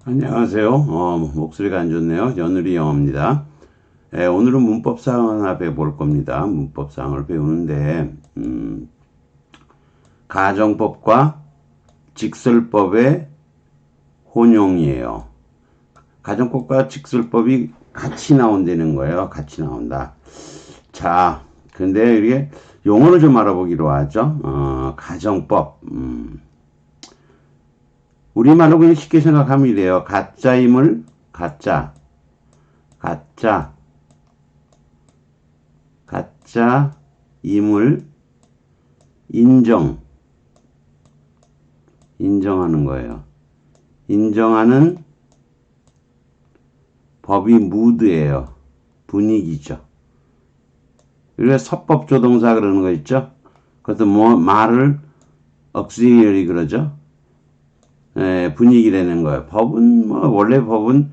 안녕하세요. 목소리가 안 좋네요. 연우리 영어입니다. 오늘은 문법상을 배울 겁니다. 문법상을 배우는데, 가정법과 직설법의 혼용이에요. 가정법과 직설법이 같이 나온다는 거예요. 같이 나온다. 자, 근데 이게 용어를 좀 알아보기로 하죠. 가정법. 우리말로 그냥 쉽게 생각하면 이래요. 가짜임을 가짜임을 인정하는 거예요. 인정하는 법이 무드예요. 분위기죠. 그래서 서법조동사 그러는 거 있죠. 그것도 말을 억시리얼이 그러죠. 분위기라는 거예요. 법은 원래 법은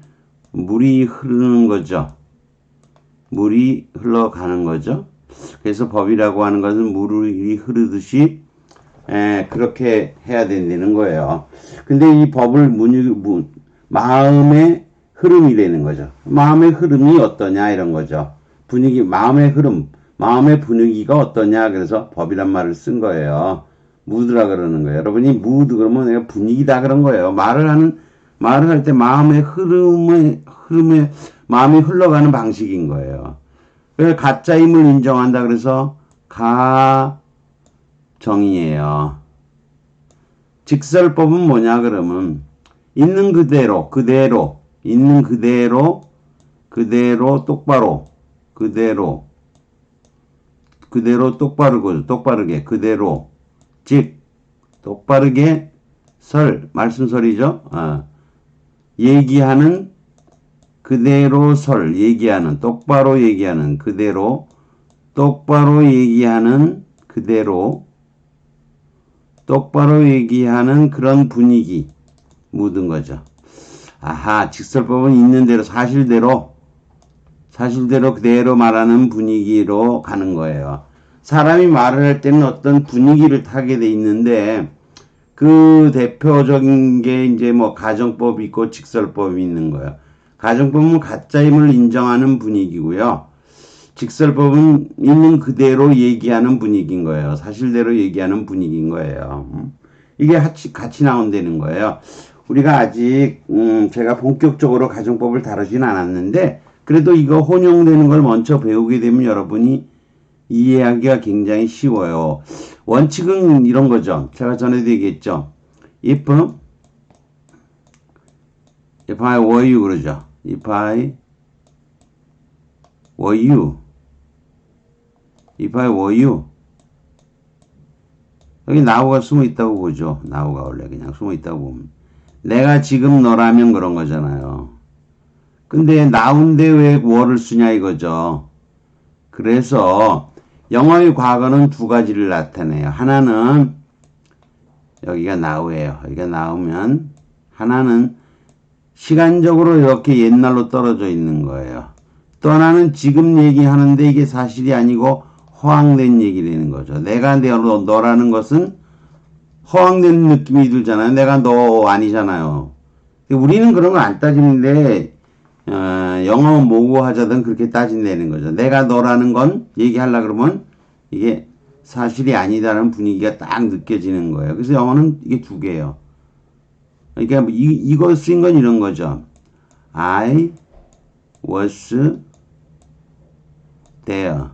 물이 흐르는 거죠. 물이 흘러가는 거죠. 그래서 법이라고 하는 것은 물이 흐르듯이 그렇게 해야 된다는 거예요. 근데 이 법을 마음의 흐름이라는 거죠. 마음의 흐름이 어떠냐 이런 거죠. 마음의 흐름, 마음의 분위기가 어떠냐 그래서 법이란 말을 쓴 거예요. 무드라 그러는 거예요. 여러분이 무드 그러면 내가 분위기다 그런 거예요. 말을 할 때 마음의 마음이 흘러가는 방식인 거예요. 그래서 가짜임을 인정한다 그래서 가정이에요. 직설법은 뭐냐 그러면 있는 그대로 똑바로 똑바르게 그대로 즉 똑바르게 말씀설이죠. 얘기하는 그대로 똑바로 얘기하는 그대로 똑바로 얘기하는 그런 분위기 묻은 거죠. 아하, 직설법은 있는 대로 사실대로 그대로 말하는 분위기로 가는 거예요. 사람이 말을 할 때는 어떤 분위기를 타게 돼 있는데 그 대표적인 게 이제 가정법이 있고 직설법이 있는 거예요. 가정법은 가짜임을 인정하는 분위기고요. 직설법은 있는 그대로 얘기하는 분위기인 거예요. 사실대로 얘기하는 분위기인 거예요. 이게 같이 나온다는 거예요. 우리가 아직 제가 본격적으로 가정법을 다루진 않았는데 그래도 이거 혼용되는 걸 먼저 배우게 되면 여러분이 이해하기가 굉장히 쉬워요. 원칙은 이런 거죠. 제가 전에도 얘기했죠. If I were you 그러죠. If I were you 여기 now가 숨어 있다고 보죠. now가 원래 그냥 숨어 있다고 보면 내가 지금 너라면 그런 거잖아요. 근데 now인데 왜 were를 쓰냐 이거죠. 그래서 영어의 과거는 두 가지를 나타내요. 하나는 여기가 now예요. 여기가 now면 하나는 시간적으로 이렇게 옛날로 떨어져 있는 거예요. 또 하나는 지금 얘기하는데 이게 사실이 아니고 허황된 얘기라는 거죠. 내가 너라는 것은 허황된 느낌이 들잖아요. 내가 너 아니잖아요. 우리는 그런 거 안 따지는데 영어 모국어하자든 그렇게 따진다는 거죠. 내가 너라는 건 얘기하려고 그러면 이게 사실이 아니다라는 분위기가 딱 느껴지는 거예요. 그래서 영어는 이게 두 개예요. 그러니까 이거 쓴 건 이런 거죠. I was there.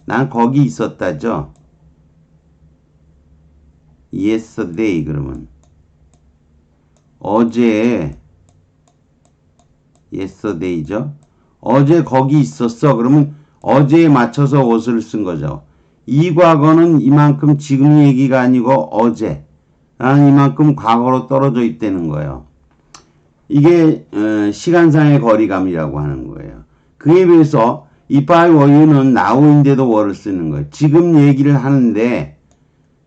난 거기 있었다죠. yesterday 그러면 어제 yesterday죠. 어제 거기 있었어. 그러면 어제에 맞춰서 was를 쓴 거죠. 이 과거는 이만큼 지금 얘기가 아니고 어제. 라는 이만큼 과거로 떨어져 있다는 거예요. 이게 시간상의 거리감이라고 하는 거예요. 그에 비해서 if I were you는 now인데도 were를 쓰는 거예요. 지금 얘기를 하는데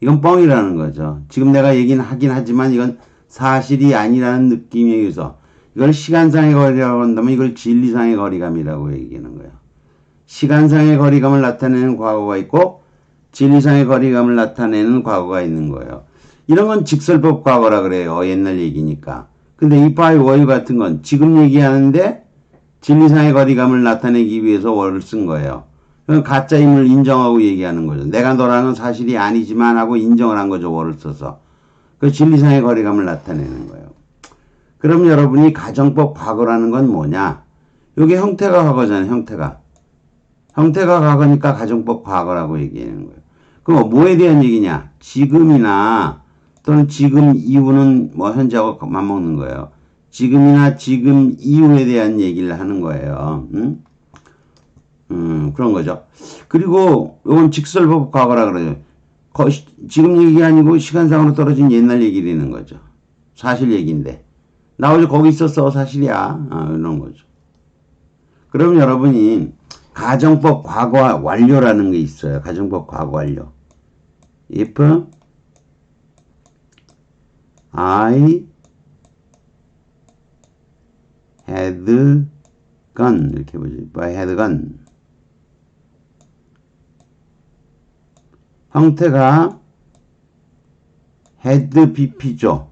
이건 뻥이라는 거죠. 지금 내가 얘기는 하긴 하지만 이건 사실이 아니라는 느낌에 의해서 이걸 시간상의 거리라고 한다면 이걸 진리상의 거리감이라고 얘기하는 거예요. 시간상의 거리감을 나타내는 과거가 있고 진리상의 거리감을 나타내는 과거가 있는 거예요. 이런 건 직설법 과거라 그래요. 옛날 얘기니까. 근데 if I were you 같은 건 지금 얘기하는데 진리상의 거리감을 나타내기 위해서 were를 쓴 거예요. 그건 가짜임을 인정하고 얘기하는 거죠. 내가 너라는 건 사실이 아니지만 하고 인정을 한 거죠. were를 써서. 그 진리상의 거리감을 나타내는 거예요. 그럼 여러분이 가정법 과거라는 건 뭐냐? 이게 형태가 과거잖아요. 형태가 과거니까 가정법 과거라고 얘기하는 거예요. 그럼 뭐에 대한 얘기냐? 지금이나 또는 지금 이후는 뭐 현재하고 맞먹는 거예요. 지금이나 지금 이후에 대한 얘기를 하는 거예요. 그런 거죠. 그리고 이건 직설법 과거라 그러죠. 지금 얘기 아니고 시간상으로 떨어진 옛날 얘기를 하는 거죠. 사실 얘기인데. 나 어제 거기 있었어. 사실이야. 이런 거죠. 그럼 여러분이 가정법 과거 완료라는 게 있어요. 가정법 과거 완료. If I had gun 이렇게 보죠. If I had gun 형태가 had pp죠.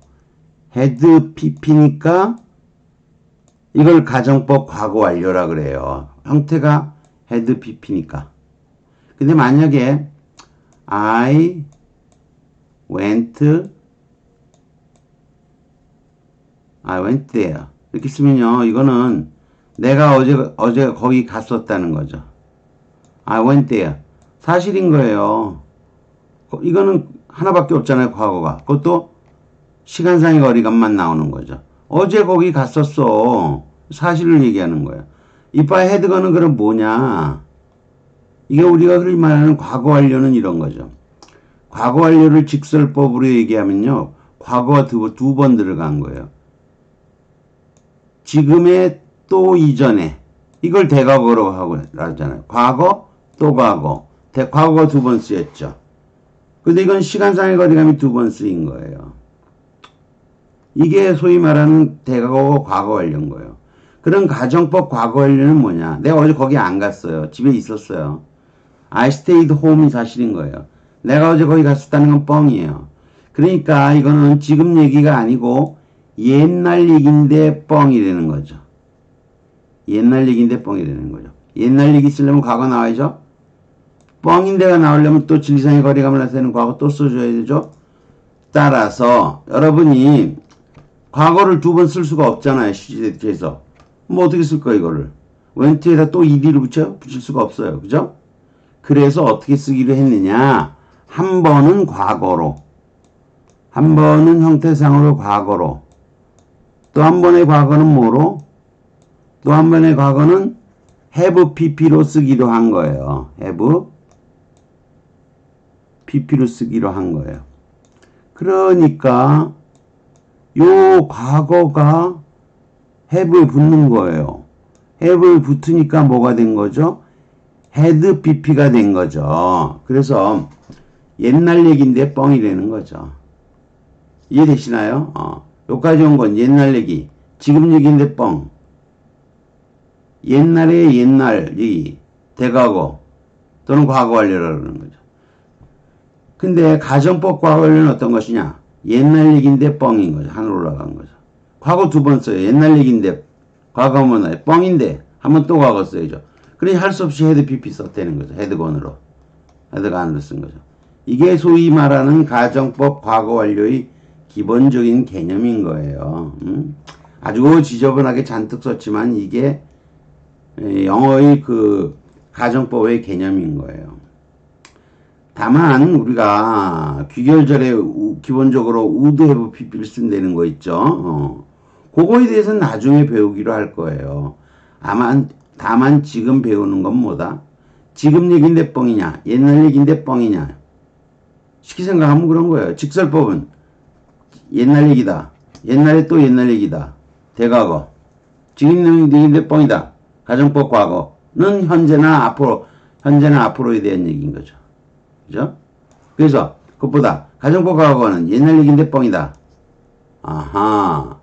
had pp니까 이걸 가정법 과거 완료라 그래요. 형태가 had pp니까. 근데 만약에 I went there 이렇게 쓰면요. 이거는 내가 어제 거기 갔었다는 거죠. I went there. 사실인 거예요. 이거는 하나밖에 없잖아요. 과거가. 그것도 시간상의 거리감만 나오는 거죠. 어제 거기 갔었어. 사실을 얘기하는 거예요. if I had gun은 그럼 뭐냐? 이게 우리가 흔히 말하는 과거 완료는 이런 거죠. 과거 완료를 직설법으로 얘기하면요. 과거가 두 번 들어간 거예요. 지금의 또 이전에 이걸 대과거로 하고 하잖아요. 과거 또 과거. 과거가 두 번 쓰였죠. 근데 이건 시간상의 거리감이 두 번 쓰인 거예요. 이게 소위 말하는 대과거 과거 완료인 거예요. 그런 가정법 과거 완료는 뭐냐? 내가 어제 거기 안 갔어요. 집에 있었어요. I stayed home이 사실인 거예요. 내가 어제 거기 갔었다는 건 뻥이에요. 그러니까 이거는 지금 얘기가 아니고 옛날 얘기인데 뻥이 되는 거죠. 옛날 얘기인데 뻥이 되는 거죠. 옛날 얘기 쓰려면 과거 나와야죠. 뻥인데가 나오려면 또 진리상의 거리감을 나타내는 과거 또 써줘야 되죠. 따라서 여러분이 과거를 두 번 쓸 수가 없잖아요. 시제에서. 뭐 어떻게 쓸 거야 이거를. went에다 또 ed를 붙일 수가 없어요. 그죠? 그래서 어떻게 쓰기로 했느냐. 한 번은 과거로. 한 번은 형태상으로 과거로. 또 한 번의 과거는 뭐로? 또 한 번의 과거는 have pp로 쓰기로 한 거예요. have pp로 쓰기로 한 거예요. 그러니까 요 과거가 have에 붙는 거예요. have에 붙으니까 뭐가 된 거죠? had pp가 된 거죠. 그래서 옛날 얘기인데 뻥이 되는 거죠. 이해되시나요? 여기까지 온 건 옛날 얘기. 지금 얘기인데 뻥. 옛날의 옛날 얘기. 대과거 또는 과거 완료라고 그러는 거죠. 근데 가정법 과거 완료는 어떤 것이냐? 옛날 얘기인데 뻥인 거죠. 하늘 올라간 거죠. 과거 두 번 써요. 옛날 얘기인데 과거면 뭐나요? 뻥인데 한 번 또 과거 써야죠. 그러니 할 수 없이 헤드 pp 썼다는 거죠. 헤드건으로. 헤드가 안으로 쓴 거죠. 이게 소위 말하는 가정법 과거 완료의 기본적인 개념인 거예요. 아주 지저분하게 잔뜩 썼지만 이게 영어의 그 가정법의 개념인 거예요. 다만 우리가 귀결절에 기본적으로 would have pp를 쓴다는 거 있죠. 그거에 대해서는 나중에 배우기로 할 거예요. 다만 지금 배우는 건 뭐다? 지금 얘기인데 뻥이냐? 옛날 얘기인데 뻥이냐? 쉽게 생각하면 그런 거예요. 직설법은 옛날 얘기다. 옛날에 또 옛날 얘기다. 대과거. 지금 얘기인데 뻥이다. 가정법 과거는 현재나 앞으로에 대한 얘기인 거죠. 그죠? 그래서 그것보다 가정법 과거는 옛날 얘기인데 뻥이다. 아하.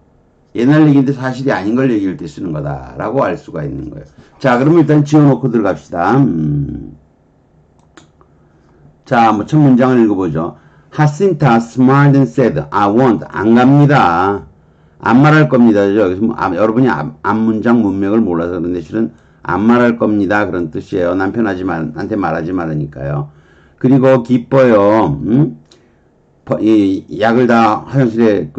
옛날 얘기인데 사실이 아닌 걸 얘기할 때 쓰는 거다라고 알 수가 있는 거예요. 자, 그러면 일단 지워놓고 들어갑시다. 자, 첫 문장을 읽어보죠. Jacinta smiled and said, I won't. 안 갑니다. 안 말할 겁니다. 그래서 여러분이 앞 문장 문맥을 몰라서 그런데 실은 안 말할 겁니다. 그런 뜻이에요. 남편한테 말하지 말으니까요. 그리고 기뻐요. 이 약을 다 화장실에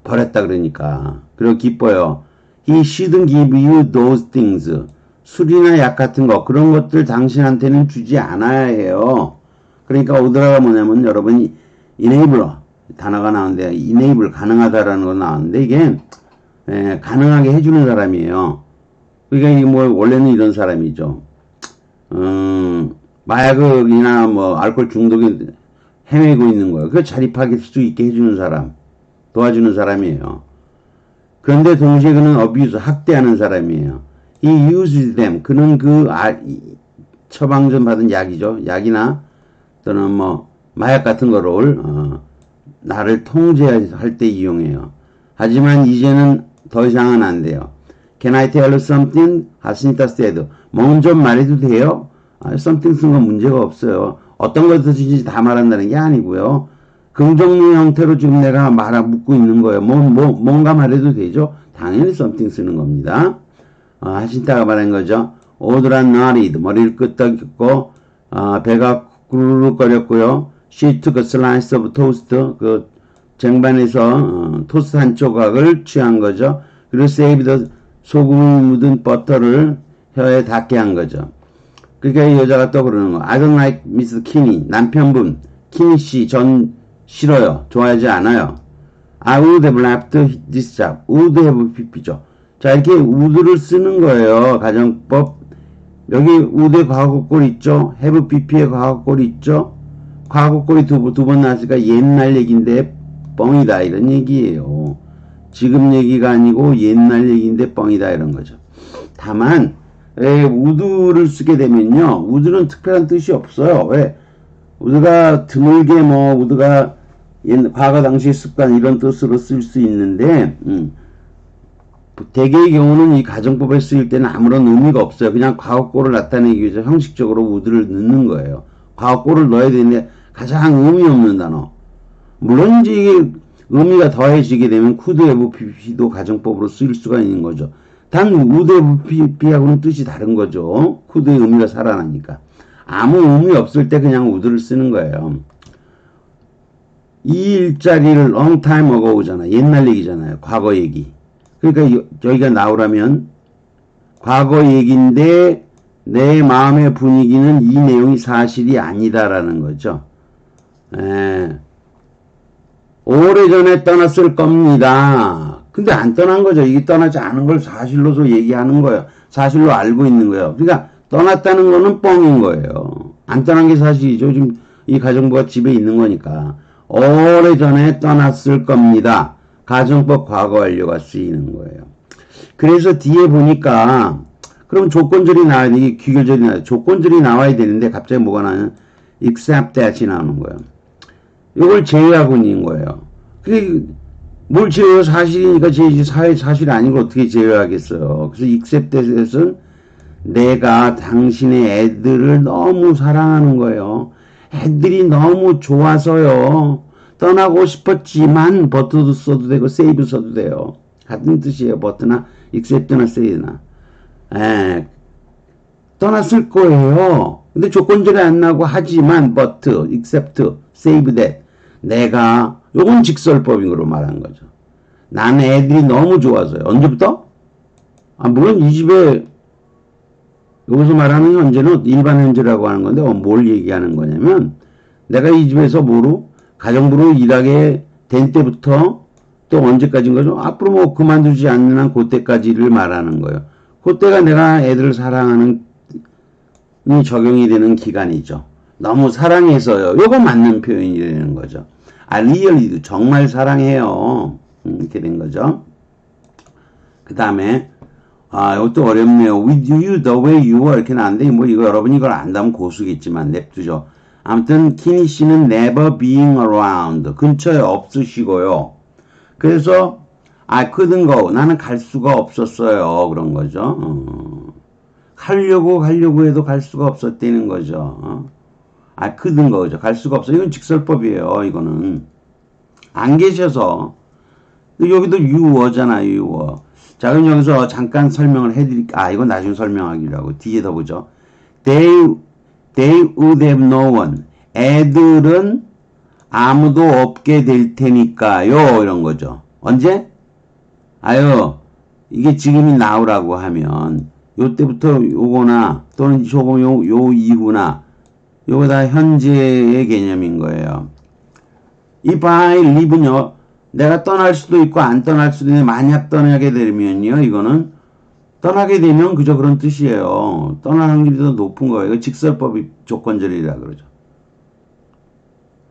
버렸다 그러니까. 그리고 기뻐요. He shouldn't give you those things. 술이나 약 같은 거 그런 것들 당신한테는 주지 않아야 해요. 그러니까 오더라가 뭐냐면 여러분이 enabler 단어가 나오는데 enable 가능하다라는 거 나오는데 이게 가능하게 해주는 사람이에요. 그러니까 이게 뭐 원래는 이런 사람이죠. 마약이나 뭐 알코올 중독이 헤매고 있는 거예요. 그걸 자립할 수 있게 해주는 사람, 도와주는 사람이에요. 그런데 동시에 그는 abuse, 학대하는 사람이에요. He uses them. 그는 처방전 받은 약이죠. 약이나 또는 뭐 마약 같은 거를 나를 통제할 때 이용해요. 하지만 이제는 더 이상은 안 돼요. Can I tell you something? Jacinta said. 먼저 말해도 돼요? something 쓴 건 문제가 없어요. 어떤 것든지 다 말한다는 게 아니고요. 긍정류 형태로 지금 내가 묻고 있는 거예요. 뭔가 말해도 되죠? 당연히 something 쓰는 겁니다. 하신타가 말한 거죠. 오드라 nodded. 머리를 끄덕였고, 배가 구르륵거렸고요. She took a slice of toast. 그 쟁반에서 토스트 한 조각을 취한 거죠. 그리고 saved 소금을 묻은 버터를 혀에 닿게 한 거죠. 그러니까 이 여자가 또 그러는 거. I don't like Miss Kinney. 남편분 키니 씨 전 싫어요. 좋아하지 않아요. I would have left this job. would have pp죠. 자 이렇게 would를 쓰는 거예요. 가정법. 여기 would의 과거꼴 있죠. have pp의 과거꼴 있죠. 과거꼴이 두 번 나왔으니까 옛날 얘기인데 뻥이다 이런 얘기예요. 지금 얘기가 아니고 옛날 얘기인데 뻥이다 이런 거죠. 다만 would를 쓰게 되면요. would는 특별한 뜻이 없어요. 왜? would가 드물게 would가 과거 당시의 습관 이런 뜻으로 쓸 수 있는데 대개의 경우는 이 가정법에 쓰일 때는 아무런 의미가 없어요. 그냥 과거꼴을 나타내기 위해서 형식적으로 would를 넣는 거예요. 과거꼴을 넣어야 되는데 가장 의미 없는 단어. 물론 이제 이게 의미가 더해지게 되면 could have pp도 가정법으로 쓰일 수가 있는 거죠. 단 would have pp하고는 뜻이 다른 거죠. could의 의미가 살아나니까. 아무 의미 없을 때 그냥 would를 쓰는 거예요. 이 일자리를 long time ago잖아. 옛날 얘기잖아요. 과거 얘기. 그러니까 여기가 나오라면 과거 얘기인데 내 마음의 분위기는 이 내용이 사실이 아니다라는 거죠. 오래전에 떠났을 겁니다. 근데 안 떠난 거죠. 이게 떠나지 않은 걸 사실로서 얘기하는 거예요. 사실로 알고 있는 거예요. 그러니까 떠났다는 거는 뻥인 거예요. 안 떠난 게 사실이죠. 지금 이 가정부가 집에 있는 거니까. 오래전에 떠났을 겁니다. 가정법 과거 완료가 쓰이는 거예요. 그래서 뒤에 보니까 그럼 조건절이 나와야 돼. 이게 귀결절이 나와야 돼. 조건절이 나와야 되는데 갑자기 뭐가 나냐면 except that이 나오는 거예요. 이걸 제외하고 있는 거예요. 그게 뭘 제외해요? 사실이니까 사실이 아니고 어떻게 제외하겠어요. 그래서 except that은 내가 당신의 애들을 너무 사랑하는 거예요. 애들이 너무 좋아서요. 떠나고 싶었지만 버트도 써도 되고 save 써도 돼요. 같은 뜻이에요. 버트나 except나 save나. 떠났을 거예요. 근데 조건절이 안 나고 하지만 but, except, save that. 내가 요건 직설법인 거로 말한 거죠. 나는 애들이 너무 좋아서요. 언제부터? 물론 이 집에 여기서 말하는 현재는 일반 현재라고 하는 건데 뭘 얘기하는 거냐면 내가 이 집에서 가정부로 일하게 된 때부터 또 언제까지인 거죠? 앞으로 그만두지 않는 한 그때까지를 말하는 거예요. 그때가 내가 애들을 사랑하는 적용이 되는 기간이죠. 너무 사랑해서요. 요거 맞는 표현이 되는 거죠. really 정말 사랑해요. 이렇게 된 거죠. 그 다음에 이것도 어렵네요. With you the way you are 이렇게 나왔는데 이거 여러분이 이걸 안다면 고수겠지만 냅두죠. 아무튼 키니 씨는 never being around 근처에 없으시고요. 그래서 I couldn't go 나는 갈 수가 없었어요. 그런 거죠. 가려고 해도 갈 수가 없었다는 거죠. couldn't 거죠. 갈 수가 없어. 이건 직설법이에요. 이거는. 안 계셔서. 여기도 you were잖아. 자, 그럼 여기서 잠깐 설명을 해드릴까? 이건 나중에 설명하기로 하고. 뒤에 더 보죠. They would have no one. 애들은 아무도 없게 될 테니까요. 이런 거죠. 언제? 이게 지금이 now라고 하면, 요때부터 요거나, 또는 요 이후나, 요거 다 현재의 개념인 거예요. If I leave는요, 내가 떠날 수도 있고, 안 떠날 수도 있는데, 만약 떠나게 되면요, 이거는, 떠나게 되면 그저 그런 뜻이에요. 떠날 확률이 더 높은 거예요. 이거 직설법이 조건절이라 그러죠.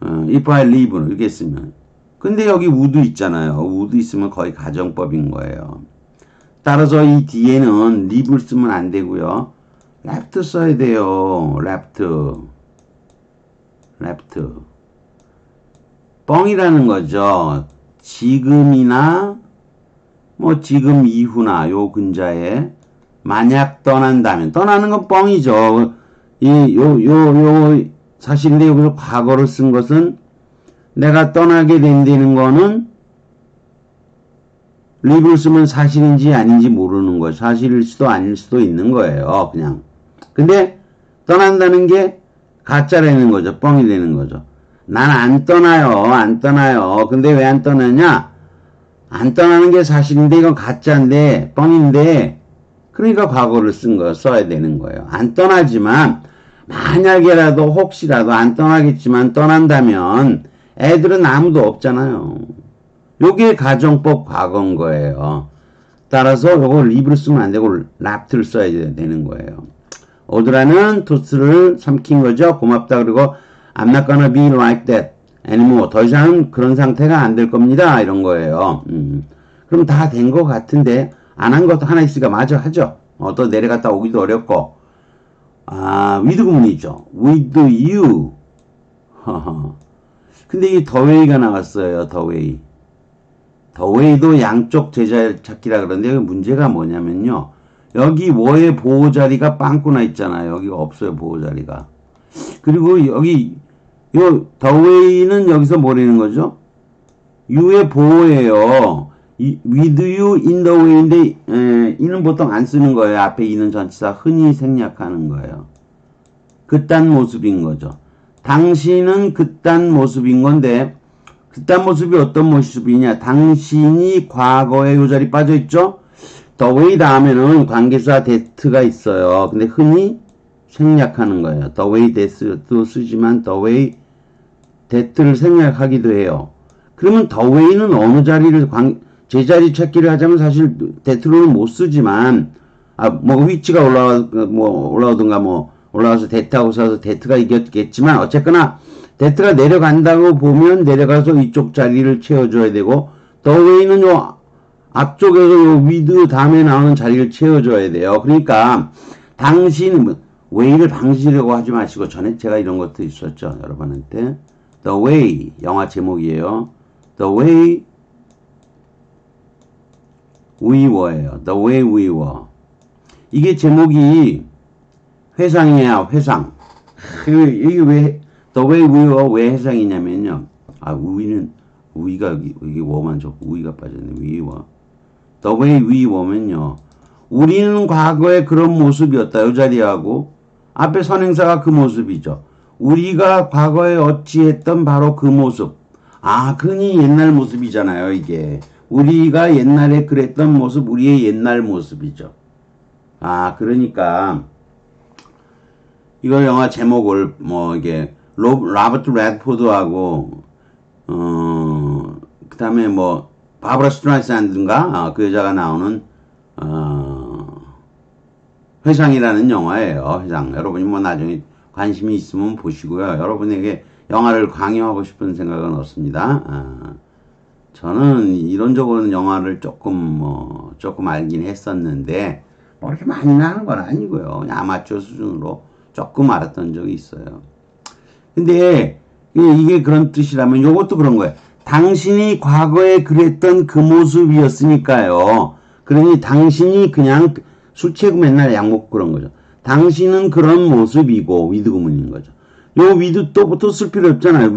If I leave는 이렇게 쓰면. 근데 여기 would 있잖아요. would 있으면 거의 가정법인 거예요. 따라서 이 뒤에는 leave를 쓰면 안 되고요. left 써야 돼요. left. 뻥이라는 거죠. 지금이나 뭐 지금 이후나 요 근자에 만약 떠난다면 떠나는 건 뻥이죠. 사실인데 여기서 과거를 쓴 것은 내가 떠나게 된다는 거는 leave를 쓰면 사실인지 아닌지 모르는 거예요. 사실일 수도 아닐 수도 있는 거예요. 그냥. 근데 떠난다는 게 가짜라는 거죠. 뻥이 되는 거죠. 난 안 떠나요. 근데 왜 안 떠나냐? 안 떠나는 게 사실인데 이건 가짜인데 뻥인데 그러니까 과거를 써야 되는 거예요. 안 떠나지만 만약에라도 혹시라도 안 떠나겠지만 떠난다면 애들은 아무도 없잖아요. 요게 가정법 과거인 거예요. 따라서 요거 리브를 쓰면 안 되고 랍트를 써야 되는 거예요. 오드라는 토스를 삼킨 거죠. 고맙다. 그리고 I'm not gonna be like that anymore. 더 이상은 그런 상태가 안 될 겁니다. 이런 거예요. 그럼 다 된 것 같은데 안 한 것도 하나 있으니까 마저 하죠. 또 내려갔다 오기도 어렵고. with 구문이죠. with you. 근데 이게 the way가 나왔어요. the way. the way도 양쪽 제자 찾기라 그러는데 문제가 뭐냐면요. 여기 were의 보호자리가 빵꾸나 있잖아요. 여기가 없어요. 보호자리가. 그리고 여기 요 the way는 여기서 뭐라는 거죠? you의 보호예요. with you in the way인데 이는 보통 안 쓰는 거예요. 앞에 이는 전치사 흔히 생략하는 거예요. 그딴 모습인 거죠. 당신은 그딴 모습인 건데 그딴 모습이 어떤 모습이냐? 당신이 과거에 요 자리 빠져있죠? the way 다음에는 관계사 that가 있어요. 근데 흔히 생략하는 거예요. the way that도 쓰지만 the way that를 생략하기도 해요. 그러면 the way는 어느 자리를 제자리 찾기를 하자면 사실 that로는 못 쓰지만 뭐 위치가 올라오든가 올라와서 that하고 써서 that가 이겼겠지만 어쨌거나 that가 내려간다고 보면 내려가서 이쪽 자리를 채워줘야 되고 the way는 요 앞쪽에서 요 with 다음에 나오는 자리를 채워줘야 돼요. 그러니까 당신 way를 방지려고 하지 마시고 전에 제가 이런 것도 있었죠. 여러분한테 The Way 영화 제목이에요. The Way We Were예요. The Way We Were. 이게 제목이 회상이야. 회상. 이게 왜 The Way We Were 왜 회상이냐면요. 우위가 여기 워만 좋고 우위가 빠졌네. We Were. The Way We Were면요. 우리는 과거에 그런 모습이었다. 이 자리하고 앞에 선행사가 그 모습이죠. 우리가 과거에 어찌했던 바로 그 모습. 흔히 옛날 모습이잖아요, 이게. 우리가 옛날에 그랬던 모습, 우리의 옛날 모습이죠. 그러니까, 이거 영화 제목을, 이게, 로버트 레드포드하고, 그 다음에 바브라 스트라이샌드인가? 그 여자가 나오는, 회상이라는 영화예요. 회상. 여러분이 나중에 관심이 있으면 보시고요. 여러분에게 영화를 강요하고 싶은 생각은 없습니다. 저는 이론적으로는 영화를 조금 알긴 했었는데, 이렇게 많이 나는 건 아니고요. 그냥 아마추어 수준으로 조금 알았던 적이 있어요. 근데, 이게 그런 뜻이라면 요것도 그런 거예요. 당신이 과거에 그랬던 그 모습이었으니까요. 그러니 당신이 그냥 술 취하고 맨날 약 먹고 그런 거죠. 당신은 그런 모습이고, with 구문인 거죠. 요 위도 또 쓸 필요 없잖아요.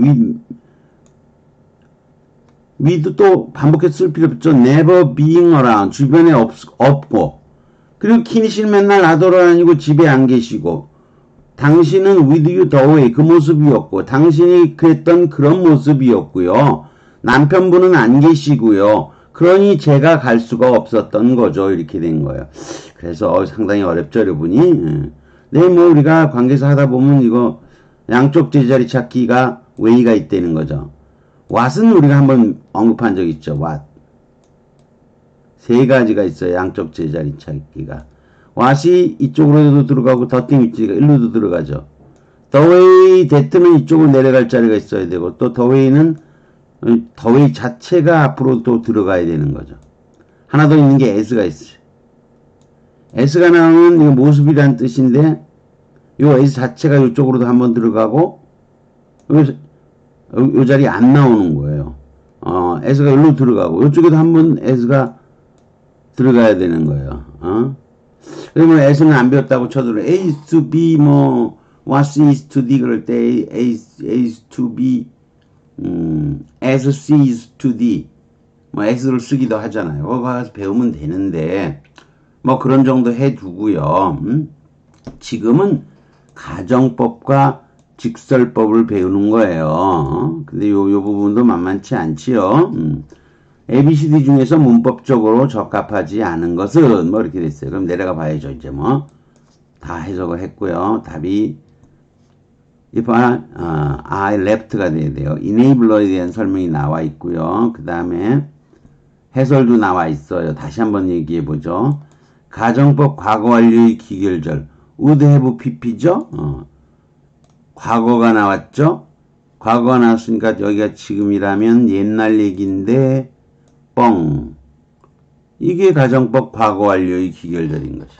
위도 또 반복해서 쓸 필요 없죠. never being around. 주변에 없고. 그리고 키니씨는 맨날 나돌아다니고 집에 안 계시고. 당신은 with you the way. 그 모습이었고. 당신이 그랬던 그런 모습이었고요. 남편분은 안 계시고요. 그러니 제가 갈 수가 없었던 거죠. 이렇게 된 거예요. 그래서 상당히 어렵죠, 여러분이. 네, 뭐 우리가 관계에서 하다 보면 이거 양쪽 제자리 찾기가 way가 있다는 거죠. what은 우리가 한번 언급한 적 있죠. what. 세 가지가 있어요. 양쪽 제자리 찾기가. what이 이쪽으로도 들어가고 더띵 위치가 일로도 들어가죠. the way that는 이쪽으로 내려갈 자리가 있어야 되고 또 the way는 the way 자체가 앞으로 또 들어가야 되는 거죠. 하나 더 있는 게 as가 있어요. as가 나오는 이거 모습이란 뜻인데 요 as 자체가 이쪽으로도 한번 들어가고 요 자리에 안 나오는 거예요. as가 여기로 들어가고 이쪽에도 한번 as가 들어가야 되는 거예요. 그러면 as는 안 배웠다고 쳐도 A is to be 뭐 was is to D 그럴 때 A is to be as C is to D 뭐 as를 쓰기도 하잖아요. 그거 가서 배우면 되는데 뭐 그런 정도 해두고요. 지금은 가정법과 직설법을 배우는 거예요. 근데 요 부분도 만만치 않지요. ABCD 중에서 문법적으로 적합하지 않은 것은 뭐 이렇게 됐어요. 그럼 내려가 봐야죠. 이제 뭐 다 해석을 했고요. 답이 if I left가 돼야 돼요. enabler에 대한 설명이 나와 있고요. 그 다음에 해설도 나와 있어요. 다시 한번 얘기해 보죠. 가정법 과거 완료의 기결절 would have pp죠. 과거가 나왔죠. 과거가 나왔으니까 여기가 지금이라면 옛날 얘기인데 뻥. 이게 가정법 과거 완료의 기결절인 거죠.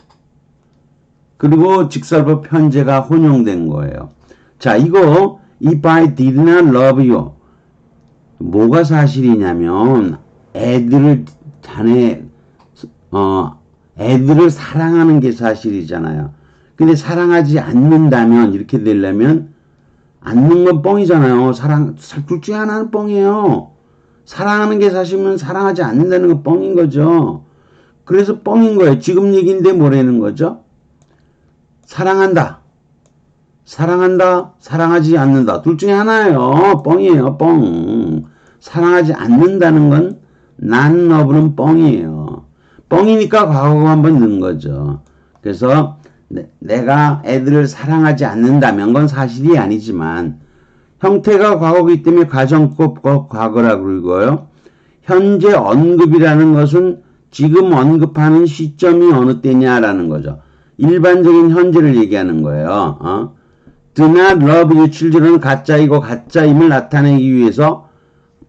그리고 직설법 현재가 혼용된 거예요. 자, 이거 if I did not love you 뭐가 사실이냐면 애들을 사랑하는 게 사실이잖아요. 근데 사랑하지 않는다면 이렇게 되려면 않는 건 뻥이잖아요. 둘 중에 하나는 뻥이에요. 사랑하는 게 사실이면 사랑하지 않는다는 건 뻥인 거죠. 그래서 뻥인 거예요. 지금 얘기인데 뭐라는 거죠? 사랑한다. 사랑하지 않는다. 둘 중에 하나예요. 뻥이에요. 뻥. 사랑하지 않는다는 건 not love는 뻥이에요. 뻥이니까 과거가 한번 넣은 거죠. 그래서 내가 애들을 사랑하지 않는다면 건 사실이 아니지만 형태가 과거이기 때문에 가정법 과거라고 그러고요. 현재 언급이라는 것은 지금 언급하는 시점이 어느 때냐라는 거죠. 일반적인 현재를 얘기하는 거예요. Do not love your children은 가짜이고 가짜임을 나타내기 위해서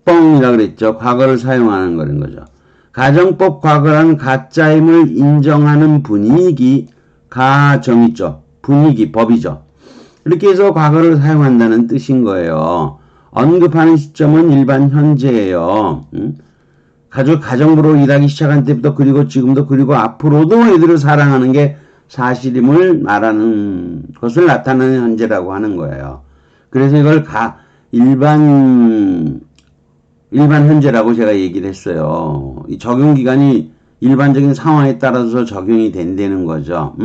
뻥이라 그랬죠. 과거를 사용하는 거는 거죠. 가정법 과거라는 가짜임을 인정하는 분위기, 가정이죠. 분위기, 법이죠. 이렇게 해서 과거를 사용한다는 뜻인 거예요. 언급하는 시점은 일반 현재예요. 가정부로 일하기 시작한 때부터 그리고 지금도 그리고 앞으로도 애들을 사랑하는 게 사실임을 말하는 것을 나타내는 현재라고 하는 거예요. 그래서 이걸 일반 현재라고 제가 얘기를 했어요. 이 적용 기간이 일반적인 상황에 따라서 적용이 된다는 거죠.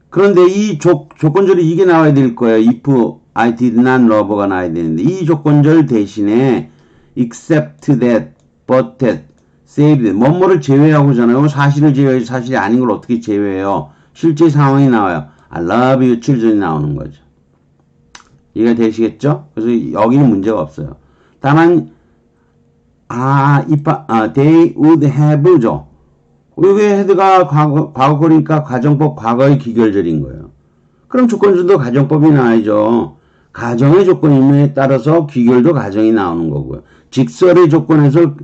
그런데 이 조건절이 이게 나와야 될 거예요. if I did not love가 나와야 되는데 이 조건절 대신에 except that, but that, save that 뭐뭐를 제외하고잖아요. 사실을 제외해서 사실이 아닌 걸 어떻게 제외해요. 실제 상황이 나와요. I love you children이 나오는 거죠. 이해가 되시겠죠? 그래서 여기는 문제가 없어요. 다만 they would have죠. 여기 헤드가 과거니까 가정법 과거의 기결절인 거예요. 그럼 조건절도 가정법이 나와야죠. 가정의 조건임에 따라서 기결도 가정이 나오는 거고요. 직설의 조건에서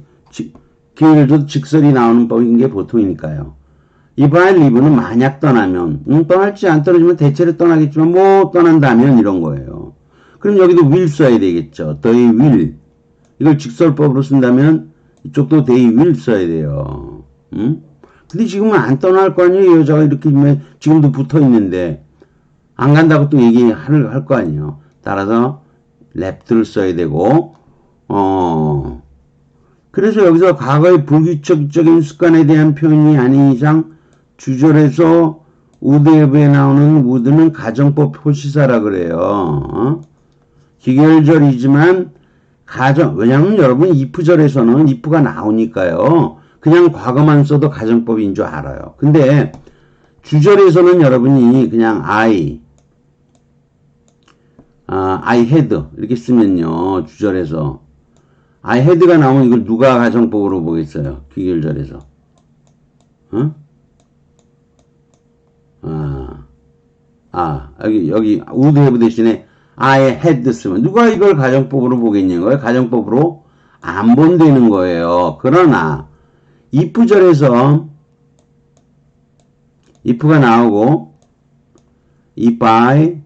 기결도 직설이 나오는 법인 게 보통이니까요. if I leave는 만약 떠나면 떠날지 안 떨어지면 대체로 떠나겠지만 뭐 떠난다면 이런 거예요. 그럼 여기도 will 써야 되겠죠. they will. 이걸 직설법으로 쓴다면 이쪽도 they will 써야 돼요. 근데 지금은 안 떠날 거 아니에요. 여자가 이렇게 지금도 붙어 있는데 안 간다고 또 얘기할 거 아니에요. 따라서 랩트를 써야 되고, 그래서 여기서 과거의 불규칙적인 습관에 대한 표현이 아닌 이상 주절에서 우드앱에 나오는 우드는 가정법 표시사라 그래요. 기결절이지만 왜냐면 여러분 if절에서는 if가 나오니까요. 그냥 과거만 써도 가정법인 줄 알아요. 근데 주절에서는 여러분이 그냥 I had 이렇게 쓰면요. 주절에서 I had가 나오면 이걸 누가 가정법으로 보겠어요? 귀결절에서. 여기 would have 대신에 I had 쓰면 누가 이걸 가정법으로 보겠냐고요? 가정법으로 안 본다는 거예요. 그러나 if절에서 if가 나오고 if I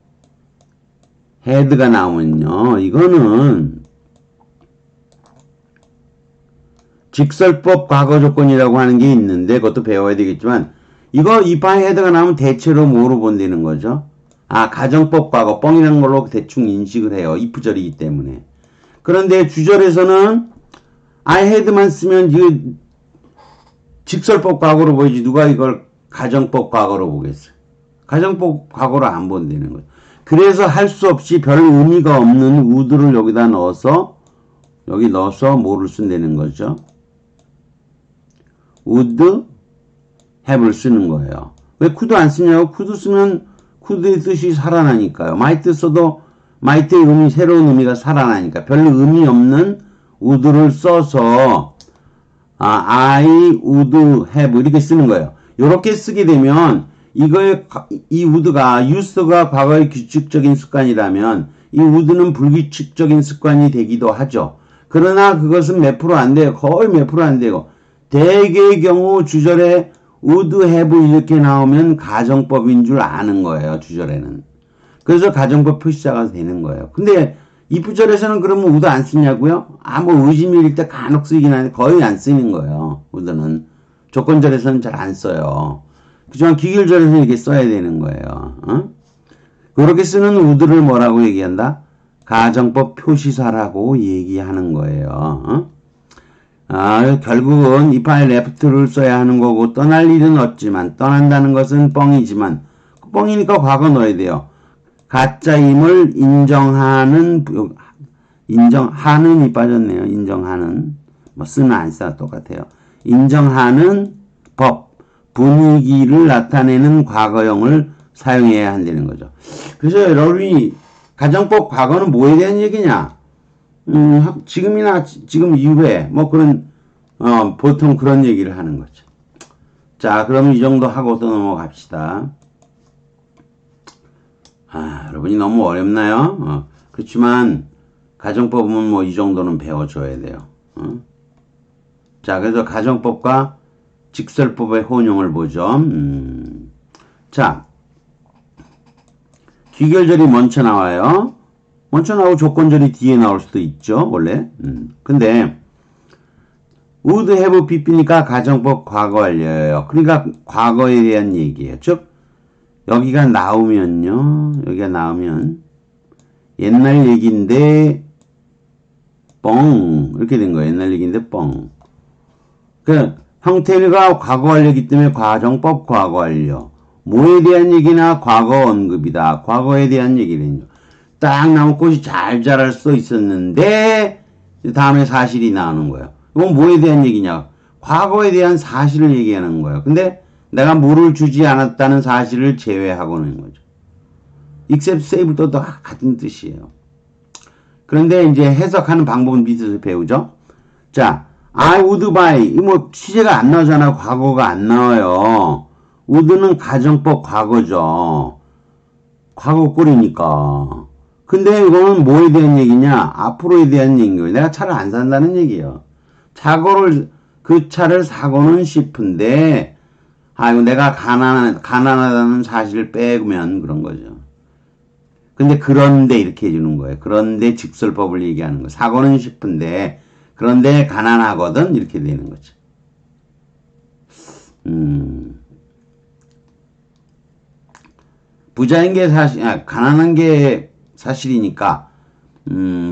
had가 나오면요. 이거는 직설법 과거 조건이라고 하는 게 있는데 그것도 배워야 되겠지만 이거 if I had가 나오면 대체로 뭐로 본다는 거죠? 가정법 과거 뻥이라는 걸로 대충 인식을 해요. if절이기 때문에. 그런데 주절에서는 I had만 쓰면 이거 직설법 과거로 보이지 누가 이걸 가정법 과거로 보겠어요. 가정법 과거로 안 본다는 거죠. 그래서 할 수 없이 별 의미가 없는 would를 여기다 넣어서 뭐를 쓴다는 거죠. would have를 쓰는 거예요. 왜 could 안 쓰냐고? could 쓰면 could의 뜻이 살아나니까요. might 써도 might의 새로운 의미가 살아나니까 별 의미 없는 would를 써서 I would have 이렇게 쓰는 거예요. 이렇게 쓰게 되면 이 would가 use가 과거의 규칙적인 습관이라면 이 would는 불규칙적인 습관이 되기도 하죠. 그러나 그것은 몇 프로 안 돼요. 거의 몇 프로 안 되고 대개의 경우 주절에 would have 이렇게 나오면 가정법인 줄 아는 거예요. 주절에는. 그래서 가정법 표시자가 되는 거예요. 근데 if절에서는 그러면 would 안 쓰냐고요? 뭐 의심일 때 간혹 쓰이긴 하는데 거의 안 쓰는 거예요. would는. 조건절에서는 잘 안 써요. 그렇지만 기결절에서는 이렇게 써야 되는 거예요. 그렇게 쓰는 would를 뭐라고 얘기한다? 가정법 표시사라고 얘기하는 거예요. 결국은 if I left를 써야 하는 거고 떠날 일은 없지만 떠난다는 것은 뻥이지만 뻥이니까 과거 넣어야 돼요. 가짜임을 인정하는이 빠졌네요. 인정하는 뭐 쓰는 안 쓰나 똑같아요. 인정하는 법 분위기를 나타내는 과거형을 사용해야 한다는 거죠. 그래서 여러분이 가정법 과거는 뭐에 대한 얘기냐? 지금이나 지금 이후에 뭐 그런 보통 그런 얘기를 하는 거죠. 자, 그럼 이 정도 하고 또 넘어갑시다. 여러분이 너무 어렵나요? 그렇지만 가정법은 뭐 이 정도는 배워줘야 돼요. 자, 그래서 가정법과 직설법의 혼용을 보죠. 자, 귀결절이 먼저 나와요. 먼저 나오고 조건절이 뒤에 나올 수도 있죠, 원래. 근데 would have pp니까 가정법 과거 완료예요. 그러니까 과거에 대한 얘기예요. 즉 여기가 나오면 옛날 얘기인데 뻥 이렇게 된 거예요. 옛날 얘기인데 뻥. 그 형태가 과거 완료이기 때문에 가정법 과거 완료. 뭐에 대한 얘기나 과거 언급이다. 과거에 대한 얘기는요. 딱 나무꽃이 잘 자랄 수도 있었는데 다음에 사실이 나오는 거예요. 이건 뭐에 대한 얘기냐? 과거에 대한 사실을 얘기하는 거예요. 근데 내가 물을 주지 않았다는 사실을 제외하고는 거죠. except save도 같은 뜻이에요. 그런데 이제 해석하는 방법은 밑에서 배우죠. 자, I would buy. 뭐 시제가 안 나오잖아. 과거가 안 나와요. would는 가정법 과거죠. 과거 꼴이니까. 근데 이거는 뭐에 대한 얘기냐? 앞으로에 대한 얘기예요. 내가 차를 안 산다는 얘기예요. 그 차를 사고는 싶은데, 이거 내가 가난하다는 사실을 빼면 그런 거죠. 근데 그런데 이렇게 해주는 거예요. 그런데 직설법을 얘기하는 거예요. 사고는 싶은데, 그런데 가난하거든? 이렇게 되는 거죠. 부자인 게 사실, 가난한 게 사실이니까,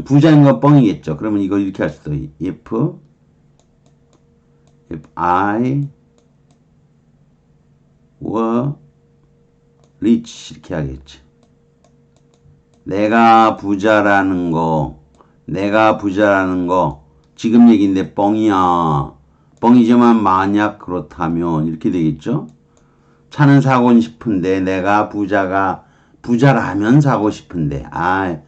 부자인 건 뻥이겠죠. 그러면 이걸 이렇게 할 수도 있 if I were rich 이렇게 하겠지. 내가 부자라는 거 지금 얘기인데 뻥이야. 뻥이지만 만약 그렇다면 이렇게 되겠죠. 차는 사고 싶은데 내가 부자라면 사고 싶은데 I'm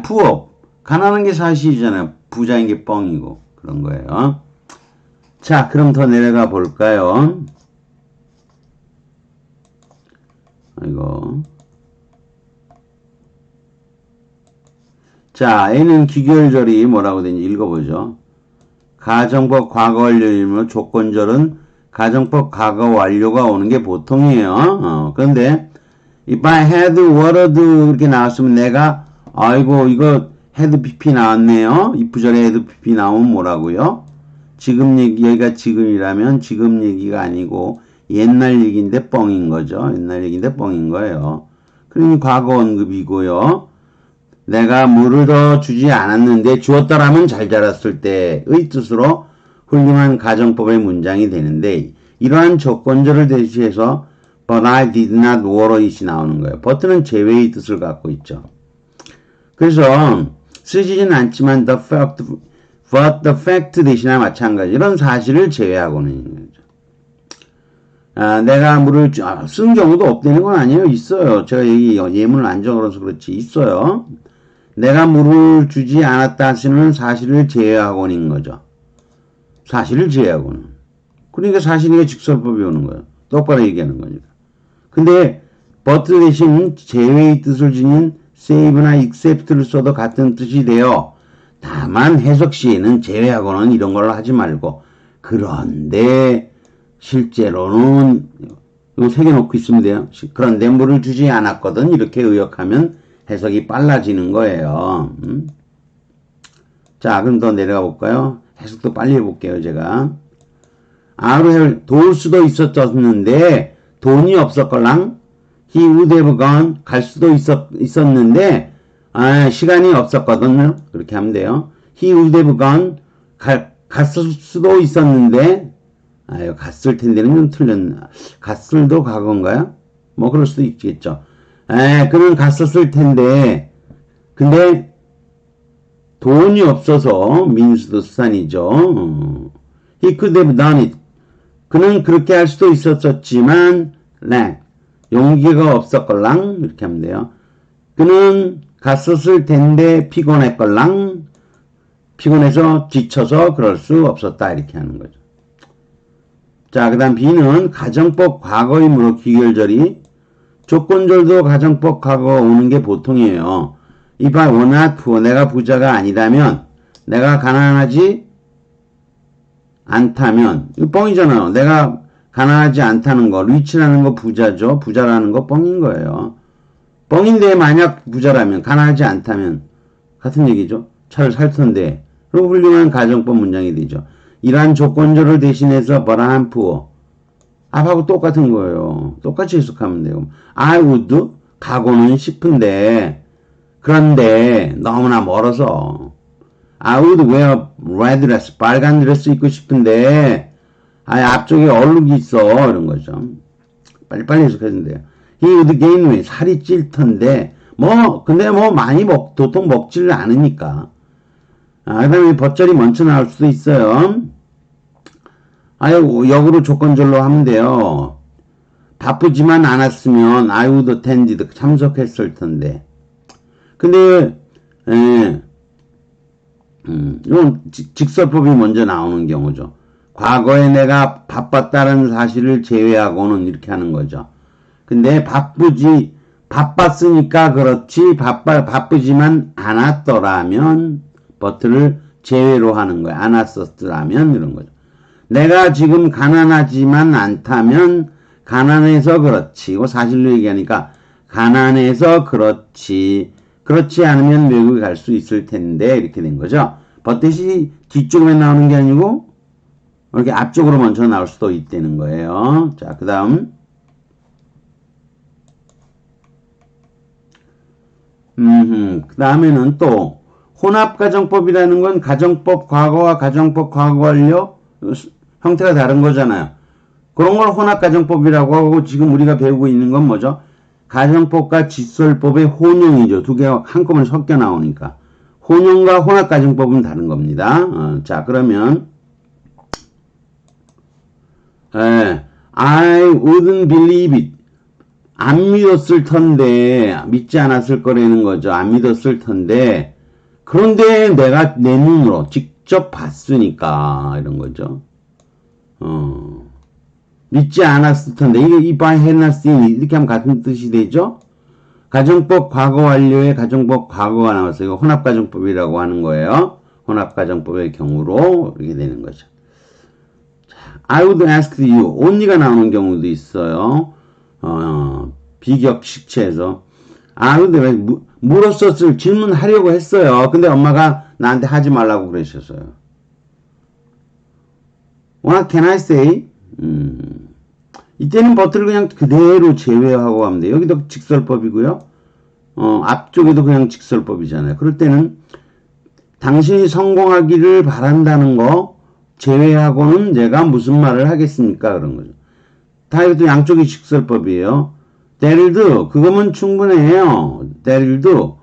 poor. 가난한 게 사실이잖아요. 부자인 게 뻥이고 그런 거예요. 자, 그럼 더 내려가 볼까요? 이거. 자, A는 기결절이 뭐라고 되는지 읽어보죠. 가정법 과거 완료이며 조건절은 가정법 과거 완료가 오는 게 보통이에요. 그런데 if I had watered 이렇게 나왔으면 내가 아이고 이거 had pp 나왔네요. if절에 had pp 나오면 뭐라고요? 지금 얘기가 지금이라면 지금 얘기가 아니고 옛날 얘기인데 뻥인 거죠. 옛날 얘기인데 뻥인 거예요. 그러니 과거 언급이고요. 내가 물을 더 주지 않았는데 주었더라면 잘 자랐을 때의 뜻으로 훌륭한 가정법의 문장이 되는데 이러한 조건절을 대시해서 but I did not water it이 나오는 거예요. but는 제외의 뜻을 갖고 있죠. 그래서 쓰지는 않지만 but the fact 대신에 마찬가지 이런 사실을 제외하고는 있는 거죠. 내가 물을 쓴 경우도 없다는 건 아니에요. 있어요. 제가 예문을 안 적어서 그렇지 있어요. 내가 물을 주지 않았다 하시는 사실을 제외하고는 거죠. 사실을 제외하고는. 그러니까 사실이니까 직설법이 오는 거예요. 똑바로 얘기하는 거니까. 근데 but 대신 제외의 뜻을 지닌 save나 except를 써도 같은 뜻이 돼요. 다만 해석 시에는 제외하고는 이런 걸 하지 말고 그런데 실제로는 이거 세 개 놓고 있으면 돼요. 그런데 물을 주지 않았거든 이렇게 의역하면 해석이 빨라지는 거예요. 자, 그럼 더 내려가 볼까요? 해석도 빨리 해볼게요, 제가. 도울 수도 있었는데, 돈이 없었걸랑, he would have gone, 갈 수도 있었는데, 시간이 없었거든요. 그렇게 하면 돼요. he would have gone, 갔을 수도 있었는데, 갔을 텐데는 좀 틀렸나. 갔을도 과거인가요? 뭐, 그럴 수도 있겠죠. 그는 갔었을 텐데, 근데 돈이 없어서 민수도 수산이죠. He could have done it. 그는 그렇게 할 수도 있었지만, 용기가 없었걸랑 이렇게 하면 돼요. 그는 갔었을 텐데 피곤했걸랑 피곤해서 지쳐서 그럴 수 없었다 이렇게 하는 거죠. 자, 그 다음 B는 가정법 과거이므로 기결절이 조건절도 가정법 과거 오는 게 보통이에요. If I were not poor, 내가 부자가 아니라면, 내가 가난하지 않다면, 이거 뻥이잖아요. 내가 가난하지 않다는 거, rich라는 거 부자죠. 부자라는 거 뻥인 거예요. 뻥인데 만약 부자라면, 가난하지 않다면, 같은 얘기죠. 차를 살 텐데, 그리고 훌륭한 가정법 문장이 되죠. 이러한 조건절을 대신해서 but I'm poor. 앞하고 똑같은 거예요. 똑같이 해석하면 돼요. I would 가고는 싶은데 그런데 너무나 멀어서 I would wear red dress 빨간 드레스 입고 싶은데 앞쪽에 얼룩이 있어 이런 거죠. 빨리빨리 해석해야 돼요. He would gain weight 살이 찔 텐데 근데 많이 도통 먹지를 않으니까 그 다음에 벗절이 먼저 나올 수도 있어요. 역으로 조건절로 하면 돼요. 바쁘지만 않았으면 I would attended 참석했을 텐데. 근데 이건 직설법이 먼저 나오는 경우죠. 과거에 내가 바빴다는 사실을 제외하고는 이렇게 하는 거죠. 근데 바빴으니까 그렇지 바쁘지만 않았더라면 but를 제외로 하는 거야. 않았었더라면 이런 거죠. 내가 지금 가난하지만 않다면 가난해서 그렇지. 이거 사실로 얘기하니까 가난해서 그렇지. 그렇지 않으면 외국에 갈 수 있을 텐데 이렇게 된 거죠. 버댓이 뒤쪽에 나오는 게 아니고 이렇게 앞쪽으로 먼저 나올 수도 있다는 거예요. 자, 그 다음 그 다음에는 또 혼합가정법이라는 건 가정법 과거와 가정법 과거 완료 형태가 다른 거잖아요. 그런 걸 혼합가정법이라고 하고 지금 우리가 배우고 있는 건 뭐죠? 가정법과 직설법의 혼용이죠. 두 개가 한꺼번에 섞여 나오니까. 혼용과 혼합가정법은 다른 겁니다. 자, 그러면 I wouldn't believe it. 안 믿었을 텐데, 믿지 않았을 거라는 거죠. 안 믿었을 텐데, 그런데 내가 내 눈으로 직접 봤으니까, 이런 거죠. 믿지 않았을 텐데, 이게 if I had not seen it, 이렇게 하면 같은 뜻이 되죠? 가정법 과거 완료에 가정법 과거가 나왔어요. 이거 혼합가정법이라고 하는 거예요. 혼합가정법의 경우로 이렇게 되는 거죠. I would ask you, only가 나오는 경우도 있어요. 비격식체에서. I would 물었었을 질문하려고 했어요. 근데 엄마가 나한테 하지 말라고 그러셨어요. What can I say? 이때는 but를 그냥 그대로 제외하고 하면 돼요. 여기도 직설법이고요. 앞쪽에도 그냥 직설법이잖아요. 그럴 때는 당신이 성공하기를 바란다는 거 제외하고는 내가 무슨 말을 하겠습니까? 그런 거죠. 다 이것도 양쪽이 직설법이에요. that'll do. 그거면 충분해요. that'll do.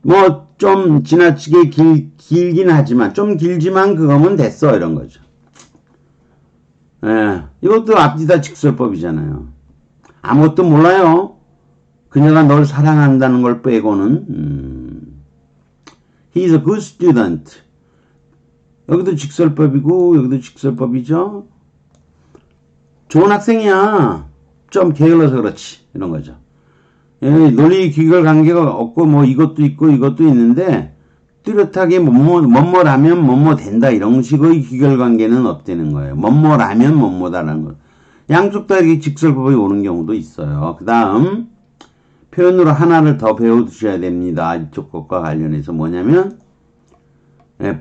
뭐 좀 지나치게 길긴 하지만 좀 길지만 그거면 됐어. 이런 거죠. 이것도 앞뒤 다 직설법이잖아요. 아무것도 몰라요. 그녀가 널 사랑한다는 걸 빼고는. He is a good student. 여기도 직설법이고 여기도 직설법이죠. 좋은 학생이야. 좀 게을러서 그렇지. 이런 거죠. 논리 귀결 관계가 없고 뭐 이것도 있고 이것도 있는데 뚜렷하게 뭐뭐라면 뭐뭐 된다 이런 식의 귀결 관계는 없다는 거예요. 뭐뭐라면 뭐뭐다라는 거. 양쪽 다 이렇게 직설법이 오는 경우도 있어요. 그 다음 표현으로 하나를 더 배워두셔야 됩니다. 이쪽 것과 관련해서 뭐냐면 not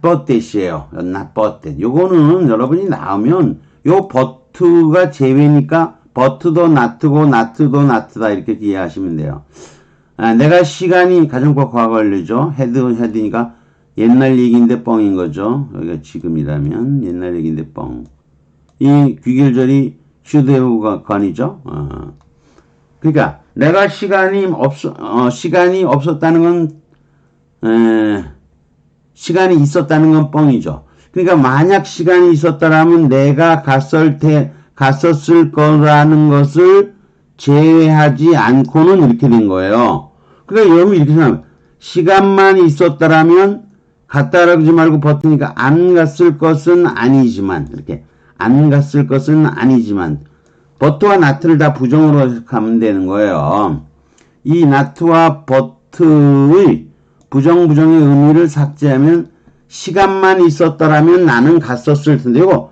but that이에요. not but that. 요거는 여러분이 나오면 요 but가 제외니까 but도 not고 not도 not다 이렇게 이해하시면 돼요. 내가 시간이 가정법 과거 완료죠. had니까 옛날 얘기인데 뻥인 거죠. 여기가 지금이라면 옛날 얘기인데 뻥. 이 귀결절이 should have가 건이죠. 그러니까 내가 시간이 없었다는 건 시간이 있었다는 건 뻥이죠. 그러니까 만약 시간이 있었다라면 내가 갔었을 거라는 것을 제외하지 않고는 이렇게 된 거예요. 그러니까 여러분 이렇게 생각하면 시간만 있었다라면 갔다라고 하지 말고 버티니까 안 갔을 것은 아니지만 이렇게 안 갔을 것은 아니지만 but와 not를 다 부정으로 해석하면 되는 거예요. 이 not와 but의 부정의 의미를 삭제하면 시간만 있었더라면 나는 갔었을 텐데 이거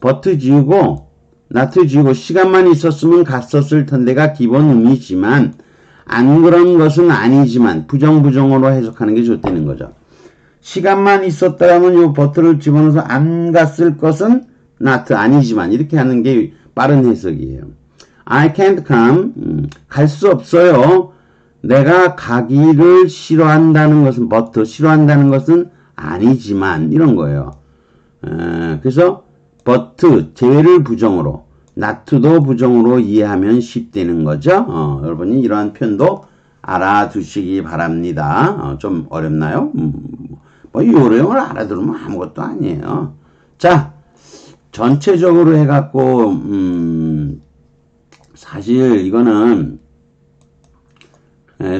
but 지우고 not 지우고 시간만 있었으면 갔었을 텐데가 기본 의미지만 안 그런 것은 아니지만 부정으로 해석하는 게 좋다는 거죠. 시간만 있었더라면 이 but를 집어넣어서 안 갔을 것은 not 아니지만 이렇게 하는 게 빠른 해석이에요. I can't come. 갈 수 없어요. 내가 가기를 싫어한다는 것은 but 싫어한다는 것은 아니지만 이런 거예요. 그래서 but 제외를 부정으로 not도 부정으로 이해하면 쉽다는 거죠. 여러분이 이러한 표현도 알아두시기 바랍니다. 좀 어렵나요? 뭐 요령을 알아두면 아무것도 아니에요. 자, 전체적으로 해갖고 사실 이거는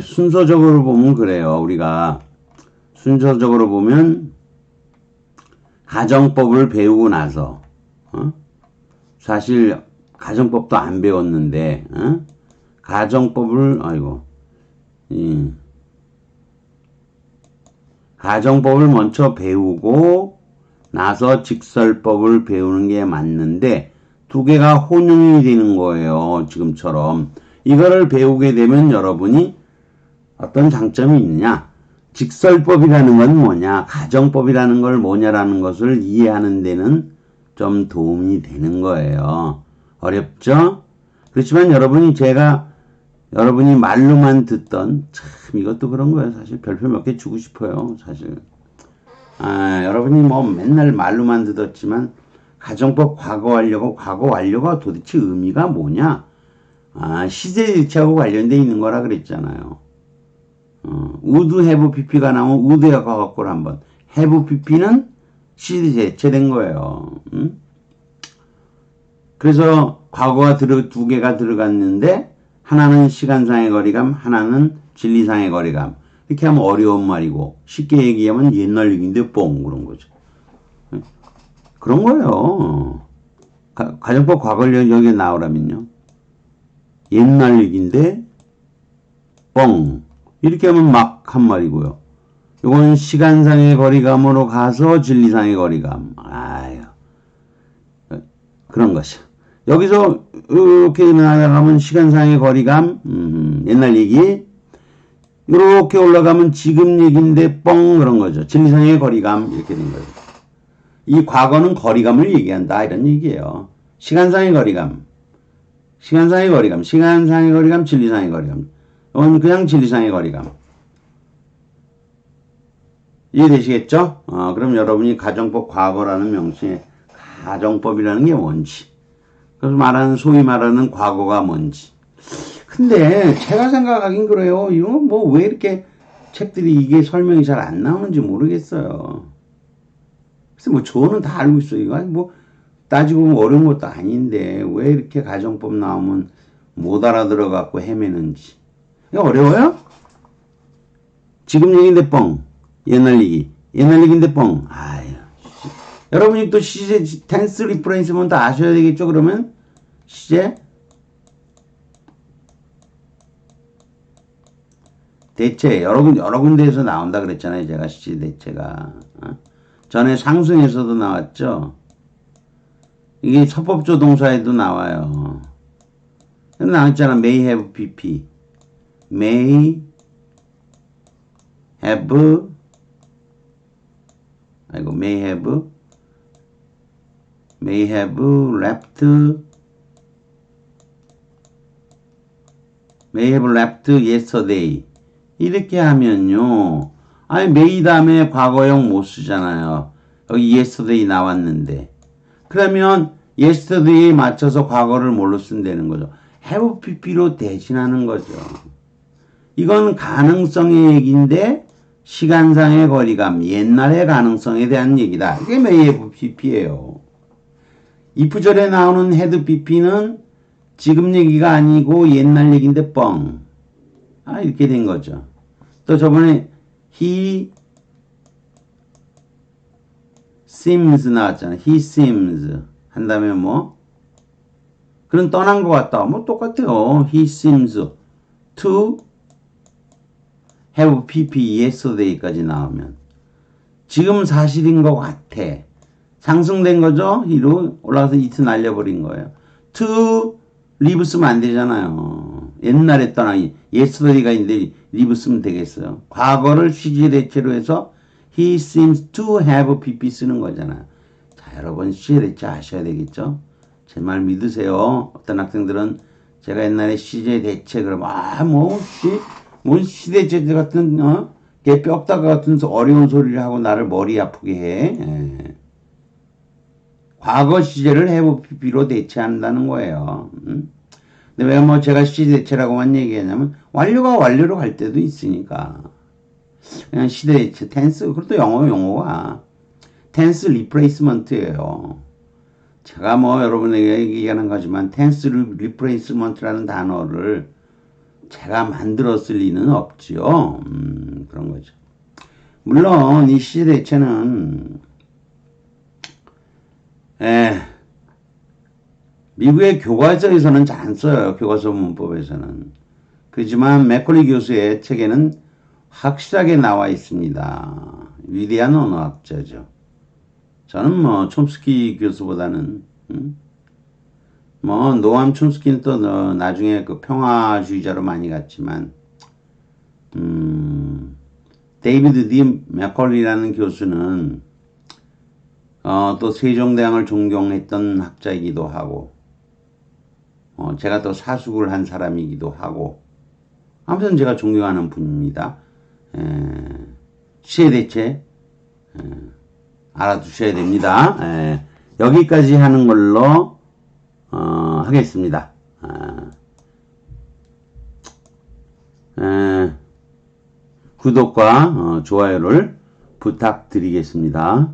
순서적으로 보면 그래요. 우리가 순서적으로 보면 가정법을 배우고 나서 사실 가정법도 안 배웠는데 가정법을 가정법을 먼저 배우고 나서 직설법을 배우는 게 맞는데 두 개가 혼용이 되는 거예요. 지금처럼 이거를 배우게 되면 여러분이 어떤 장점이 있느냐, 직설법이라는 건 뭐냐, 가정법이라는 걸 뭐냐라는 것을 이해하는 데는 좀 도움이 되는 거예요. 어렵죠? 그렇지만 여러분이 제가 여러분이 말로만 듣던, 참, 이것도 그런 거예요. 사실 별표 몇 개 주고 싶어요. 사실. 여러분이 뭐 맨날 말로만 듣었지만, 가정법 과거 완료가 도대체 의미가 뭐냐? 시제 대체하고 관련돼 있는 거라 그랬잖아요. would have pp가 나오면 would의 과거를 한번, have pp는 시제 대체된 거예요. 그래서 과거가 두 개가 들어갔는데, 하나는 시간상의 거리감, 하나는 진리상의 거리감. 이렇게 하면 어려운 말이고, 쉽게 얘기하면 옛날 얘기인데 뻥, 그런 거죠. 그런 거예요. 가정법 과거를 여기에 나오라면요. 옛날 얘기인데 뻥. 이렇게 하면 막 한 말이고요. 이건 시간상의 거리감으로 가서 진리상의 거리감. 그런 것이요. 여기서 이렇게 나가면 시간상의 거리감, 옛날 얘기. 이렇게 올라가면 지금 얘기인데 뻥, 그런 거죠. 진리상의 거리감, 이렇게 된 거예요. 이 과거는 거리감을 얘기한다, 이런 얘기예요. 시간상의 거리감, 시간상의 거리감, 진리상의 거리감. 이건 그냥 진리상의 거리감. 이해되시겠죠? 그럼 여러분이 가정법 과거라는 명칭에 가정법이라는 게 뭔지, 그래서 소위 말하는 과거가 뭔지. 근데 제가 생각하긴 그래요. 이거 뭐 왜 이렇게 책들이 이게 설명이 잘 안 나오는지 모르겠어요. 그래서 뭐 저는 다 알고 있어요. 이거 뭐 따지고 보면 어려운 것도 아닌데 왜 이렇게 가정법 나오면 못 알아들어갖고 헤매는지. 이거 어려워요? 지금 얘기인데 뻥. 옛날 얘기인데 뻥. 여러분이 또 시제 텐스 리프레이스먼트 다 아셔야 되겠죠? 그러면 시제 대체 여러 군데에서 나온다 그랬잖아요. 제가 시제 대체가 전에 상승에서도 나왔죠. 이게 서법조 동사에도 나와요. 나왔잖아. may have pp, may have left yesterday. 이렇게 하면요. may 다음에 과거형 못 쓰잖아요. 여기 yesterday 나왔는데. 그러면 yesterday에 맞춰서 과거를 뭘로 쓴다는 거죠. have pp로 대신하는 거죠. 이건 가능성의 얘기인데 시간상의 거리감, 옛날의 가능성에 대한 얘기다. 이게 may have pp예요. if절에 나오는 had pp는 지금 얘기가 아니고 옛날 얘기인데 뻥. 이렇게 된 거죠. 또 저번에 he seems 나왔잖아. he seems 한 다음에 뭐 그런 떠난 것 같다. 뭐 똑같아요. he seems to have pp yesterday까지 나오면 지금 사실인 것 같아. 상승된 거죠. he로 올라가서 it 날려버린 거예요. to live 쓰면 안 되잖아요. 옛날에 떠나기 yesterday가 있는데 live 쓰면 되겠어요. 과거를 시제 대체로 해서 he seems to have pp 쓰는 거잖아요. 자, 여러분 시제 대체 하셔야 되겠죠. 제 말 믿으세요. 어떤 학생들은 제가 옛날에 시제 대체 그러면 뭐 시대제 같은 걔 뼈다가 같은 어려운 소리를 하고 나를 머리 아프게 해. 과거 시제를 have pp로 대체한다는 거예요. 근데 왜 뭐 제가 시제 대체라고만 얘기하냐면 완료가 완료로 갈 때도 있으니까 그냥 시제 대체 텐스. 그것도 용어가 텐스 리플레이스먼트예요. 제가 뭐 여러분에게 얘기하는 거지만 텐스 리플레이스먼트라는 단어를 제가 만들었을 리는 없지요. 그런 거죠. 물론 이 시제 대체는 미국의 교과서에서는 잘 안 써요. 교과서 문법에서는. 그렇지만 맥컬리 교수의 책에는 확실하게 나와 있습니다. 위대한 언어학자죠. 저는 뭐 촘스키 교수보다는 뭐 노암 촘스키는 또 나중에 그 평화주의자로 많이 갔지만 데이비드 D. 맥컬리라는 교수는 또 세종대왕을 존경했던 학자이기도 하고 제가 또 사숙을 한 사람이기도 하고 아무튼 제가 존경하는 분입니다. 시에 대체 알아두셔야 됩니다. 여기까지 하는 걸로 하겠습니다. 구독과 좋아요를 부탁드리겠습니다.